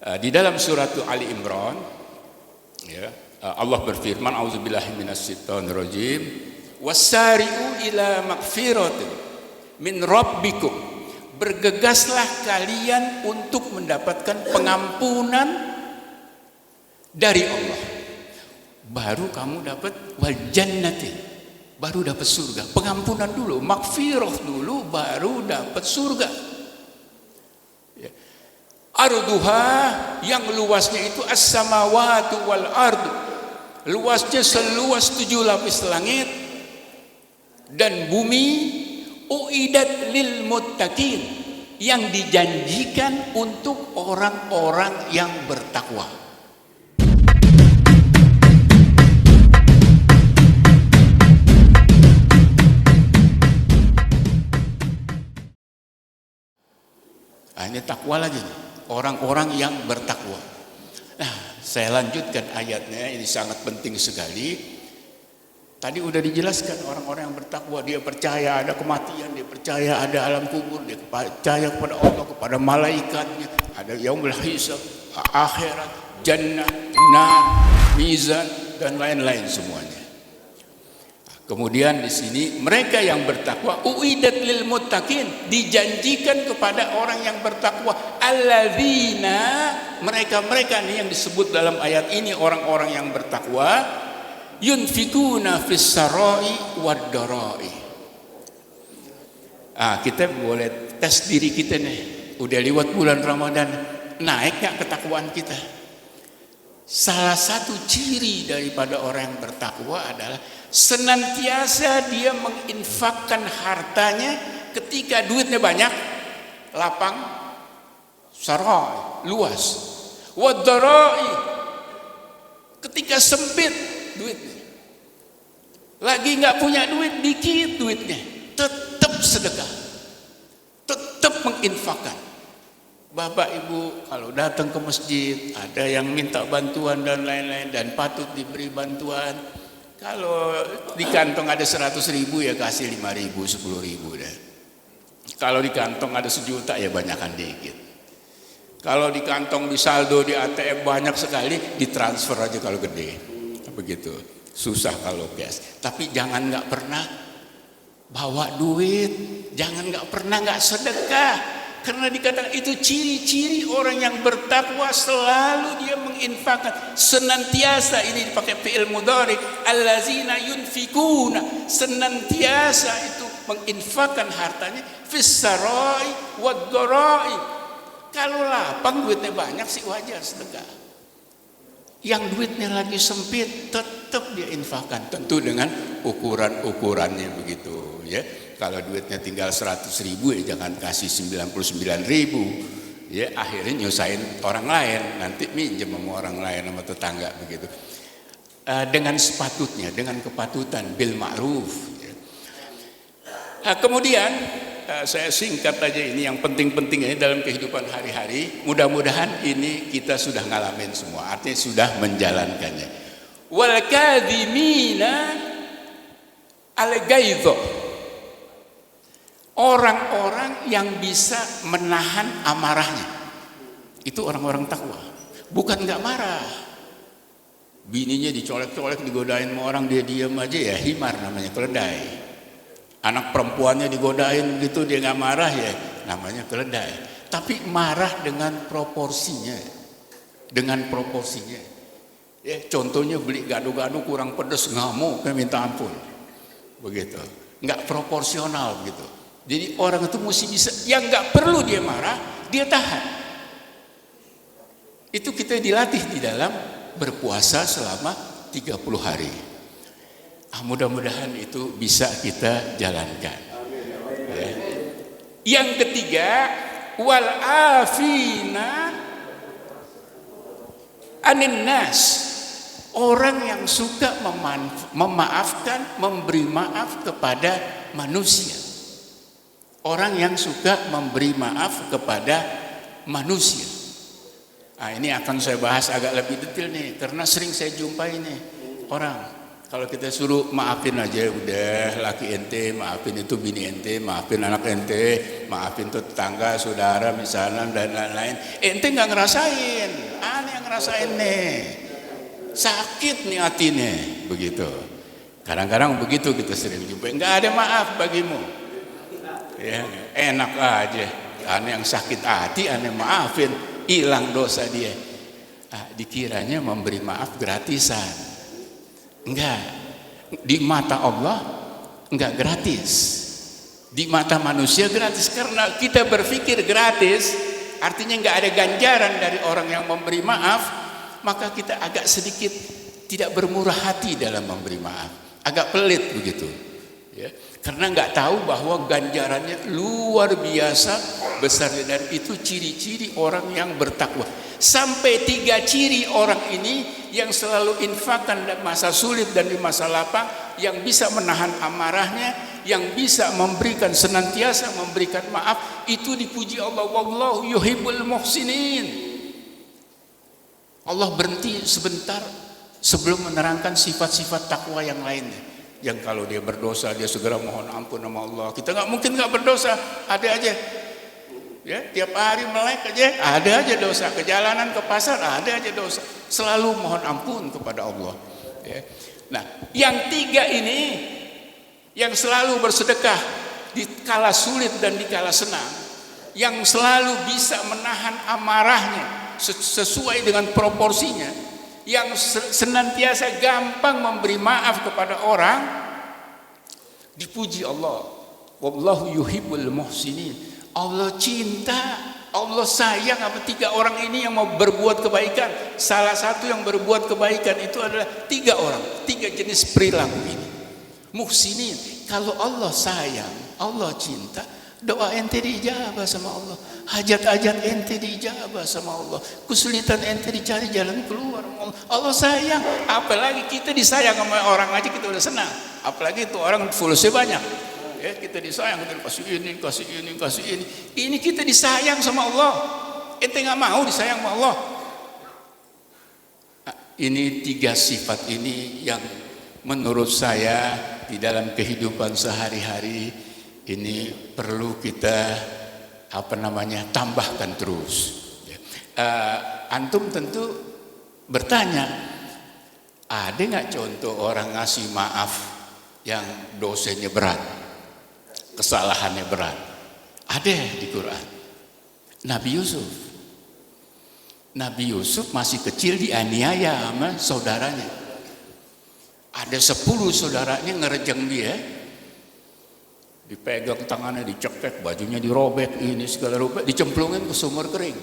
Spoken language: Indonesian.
Di dalam surat Ali Imran, ya, Allah berfirman, "A'udzubillahi minasyaitonirrajim, wasari'u ila magfiratin min rabbikum." Bergegaslah kalian untuk mendapatkan pengampunan dari Allah. Baru kamu dapat wal jannati, baru dapat surga. Pengampunan dulu, magfirah dulu, baru dapat surga. Arduha, yang luasnya itu as-samawati wal ardu, luasnya seluas 7 lapis langit dan bumi. Uidat lil muttaqin, yang dijanjikan untuk orang-orang yang bertakwa. Ini takwa lagi nih, orang-orang yang bertakwa. Nah, saya lanjutkan ayatnya, ini sangat penting sekali. Tadi udah dijelaskan orang-orang yang bertakwa, dia percaya ada kematian, dia percaya ada alam kubur, dia percaya kepada Allah, kepada malaikatnya, ada yaumul hisab, akhirat, jannah, nar, mizan, dan lain-lain semuanya. Kemudian di sini mereka yang bertakwa, uidat lil muttaqin, dijanjikan kepada orang yang bertakwa, alladzina, mereka-mereka nih yang disebut dalam ayat ini orang-orang yang bertakwa, yunfikuna fis sarai wad darai. Kita boleh tes diri kita nih, udah lewat bulan Ramadan, naik gak ketakwaan kita? Salah satu ciri daripada orang yang bertakwa adalah senantiasa dia menginfakkan hartanya ketika duitnya banyak, lapang, sarai, luas, wad darai, ketika sempit duitnya, lagi nggak punya duit, dikit duitnya, tetap sedekah, tetap menginfakkan. Bapak Ibu kalau datang ke masjid ada yang minta bantuan dan lain-lain dan patut diberi bantuan. Kalau di kantong ada 100.000 ya kasih 5.000, 10.000 deh. Kalau di kantong ada 1 juta ya banyakkan dikit. Kalau di kantong di saldo di ATM banyak sekali, ditransfer aja kalau gede. Begitu. Susah kalau cash. Tapi jangan nggak pernah bawa duit, jangan nggak pernah nggak sedekah. Karena dikatakan itu ciri-ciri orang yang bertakwa, selalu dia menginfakkan, senantiasa, ini dipakai fi'il mudhari, allazina yunfikuna, senantiasa itu menginfakkan hartanya fis sarai wad dharai. Kalau lapang duitnya banyak sih wajar sedekah. Yang duitnya lagi sempit tetap dia infakkan, tentu dengan ukuran-ukurannya begitu ya. Kalau duitnya tinggal 100.000 ya jangan kasih 99.000 ya, akhirnya nyusahin orang lain, nanti minjem sama orang lain, sama tetangga begitu. Dengan sepatutnya, dengan kepatutan, bil ma'ruf ya. Kemudian saya singkat aja ini yang penting-pentingnya dalam kehidupan hari-hari. Mudah-mudahan ini kita sudah ngalamin semua, artinya sudah menjalankannya. Wal kadhimina al ghaidha, orang-orang yang bisa menahan amarahnya, itu orang-orang takwa. Bukan nggak marah, bininya dicolek-colek, digodain sama orang, dia diam aja ya, himar namanya, keledai. Anak perempuannya digodain gitu dia nggak marah ya, namanya keledai. Tapi marah dengan proporsinya, ya, contohnya beli gado-gado kurang pedes, ngamuk kayak minta ampun begitu, nggak proporsional gitu. Jadi orang itu mesti bisa, yang nggak perlu dia marah, dia tahan. Itu kita dilatih di dalam berpuasa selama 30 hari. Mudah-mudahan itu bisa kita jalankan. Ya. Yang ketiga, wal afina anin nas, orang yang suka memaafkan, memberi maaf kepada manusia. Orang yang suka memberi maaf kepada manusia. Ini akan saya bahas agak lebih detail nih, karena sering saya jumpai nih orang Kalau kita suruh maafin aja udah, laki ente maafin itu bini ente, maafin anak ente, maafin tuh tetangga, saudara misalnya dan lain-lain. Ente nggak ngerasain, aneh yang ngerasain nih. Sakit nih hatinya, begitu. Kadang-kadang begitu kita sering jumpa, nggak ada maaf bagimu. Ya, enak aja. Aneh yang sakit hati, aneh maafin, hilang dosa dia. Dikiranya memberi maaf gratisan. Enggak. Di mata Allah enggak gratis. Di mata manusia gratis, karena kita berpikir gratis, artinya enggak ada ganjaran dari orang yang memberi maaf, maka kita agak sedikit tidak bermurah hati dalam memberi maaf. Agak pelit begitu. Ya, karena nggak tahu bahwa ganjarannya luar biasa besarnya, dan itu ciri-ciri orang yang bertakwa. Sampai 3 ciri orang ini yang selalu infakkan di masa sulit dan di masa lapang, yang bisa menahan amarahnya, yang bisa memberikan, senantiasa memberikan maaf, itu dipuji Allah. Wallahu yuhibbul muhsinin. Allah berhenti sebentar sebelum menerangkan sifat-sifat takwa yang lainnya. Yang kalau dia berdosa dia segera mohon ampun sama Allah. Kita nggak mungkin nggak berdosa, ada aja. Ya, tiap hari melek aja, ada aja dosa. Kejalanan ke pasar, ada aja dosa. Selalu mohon ampun kepada Allah. Ya. Nah, yang 3 ini yang selalu bersedekah di kala sulit dan di kala senang, yang selalu bisa menahan amarahnya sesuai dengan proporsinya, yang senantiasa gampang memberi maaf kepada orang, dipuji Allah. Wallahu yuhibbul muhsinin. Allah cinta, Allah sayang apa 3 orang ini yang mau berbuat kebaikan. Salah satu yang berbuat kebaikan itu adalah 3 orang, 3 jenis perilaku ini. Muhsinin, kalau Allah sayang, Allah cinta, doa ente diijabah sama Allah, hajat-hajat ente diijabah sama Allah, kesulitan ente dicari jalan keluar. Allah sayang, apalagi kita disayang sama orang aja kita udah senang, apalagi itu orang fulusnya banyak. Ya, kita disayang, kita kasih ini, kasih ini, kasih ini. Ini kita disayang sama Allah. Ente nggak mau disayang sama Allah. Nah, ini 3 sifat ini yang menurut saya di dalam kehidupan sehari-hari ini perlu kita tambahkan terus. Antum tentu bertanya, ada nggak contoh orang ngasih maaf yang dosanya berat, kesalahannya berat? Ada di Quran. Nabi Yusuf masih kecil dianiaya sama saudaranya. Ada 10 saudaranya ngerejeng dia, dipegang tangannya, dicekek, bajunya dirobek, ini segala rupa, dicemplungin ke sumur kering.